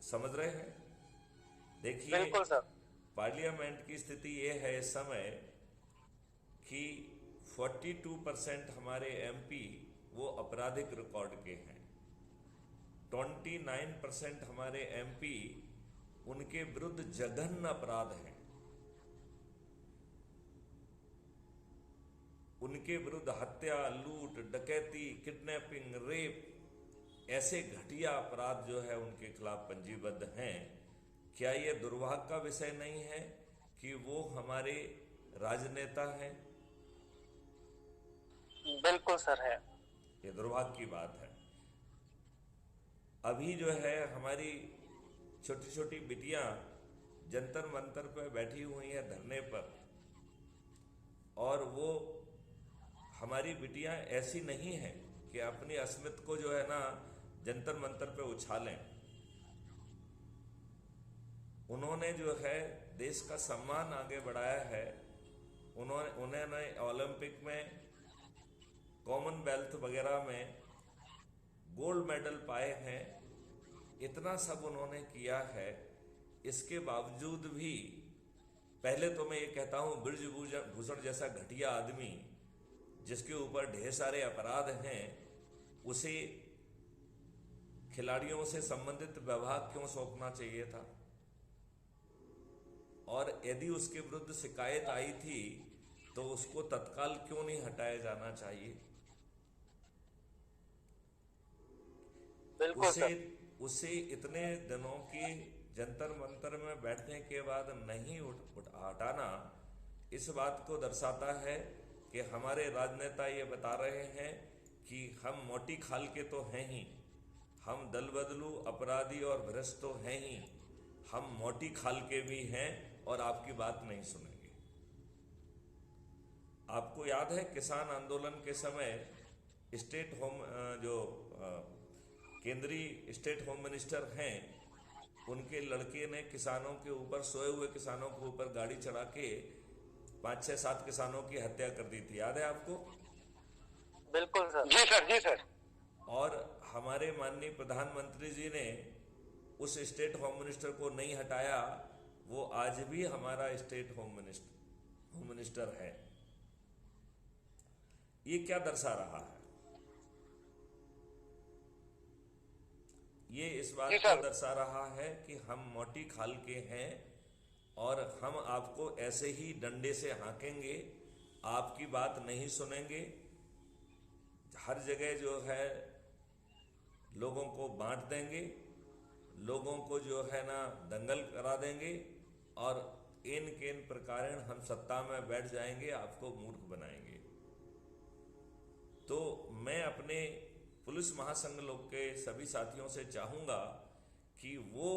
समझ रहे हैं? देखिए, बिल्कुल सर। पार्लियामेंट की स्थिति ये है इस समय कि 42% हमारे एमपी वो आपराधिक रिकॉर्ड के हैं। 29% हमारे एमपी उनके विरुद्ध जघन्य अपराध हैं, उनके विरुद्ध हत्या, लूट, डकैती, किडनैपिंग, रेप, ऐसे घटिया अपराध जो है उनके खिलाफ पंजीबद्ध हैं। क्या ये दुर्भाग्य का विषय नहीं है कि वो हमारे राजनेता हैं? बिल्कुल सर है। ये दुर्भाग्य की बात है। अभी जो है हमारी छोटी छोटी बिटियां जंतर मंतर पर बैठी हुई हैं धरने पर, और वो हमारी बिटियां ऐसी नहीं हैं कि अपनी अस्मिता को जो है ना जंतर मंतर पे उछालें। उन्होंने जो है देश का सम्मान आगे बढ़ाया है। उन्होंने ओलंपिक में, कॉमनवेल्थ वगैरह में गोल्ड मेडल पाए हैं। इतना सब उन्होंने किया है। इसके बावजूद भी, पहले तो मैं ये कहता हूं, ब्रजभूषण जैसा घटिया आदमी जिसके ऊपर ढेर सारे अपराध हैं, उसे खिलाड़ियों से संबंधित विभाग क्यों सौंपना चाहिए था? और यदि उसके विरुद्ध शिकायत आई थी तो उसको तत्काल क्यों नहीं हटाया जाना चाहिए? बिल्कुल उसे सर। उसे इतने दिनों की जंतर मंतर में बैठने के बाद नहीं हटाना, इस बात को दर्शाता है कि हमारे राजनेता ये बता रहे हैं कि हम मोटी खाल के तो हैं ही, हम दल बदलू, अपराधी और भ्रष्ट तो हैं ही, हम मोटी खाल के भी हैं और आपकी बात नहीं सुनेंगे। आपको याद है किसान आंदोलन के समय स्टेट होम जो केंद्रीय स्टेट होम मिनिस्टर हैं, उनके लड़के ने किसानों के ऊपर, सोए हुए किसानों के ऊपर गाड़ी चढ़ा के 5 6 7 किसानों की हत्या कर दी थी, याद है आपको? बिल्कुल सर। जी सर, जी सर। और हमारे माननीय प्रधानमंत्री जी ने उस स्टेट होम मिनिस्टर को नहीं हटाया। वो आज भी हमारा स्टेट होम मिनिस्टर है। ये क्या दर्शा रहा है? ये इस जी बात को सर। दर्शा रहा है कि हम मोटी खाल के हैं और हम आपको ऐसे ही डंडे से हाँकेंगे, आपकी बात नहीं सुनेंगे। हर जगह जो है लोगों को बांट देंगे, लोगों को जो है ना दंगल करा देंगे, और इन केन प्रकार हम सत्ता में बैठ जाएंगे, आपको मूर्ख बनाएंगे। तो मैं अपने पुलिस महासंघ लोग के सभी साथियों से चाहूंगा कि वो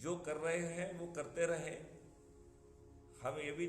जो कर रहे हैं वो करते रहें। हम ये भी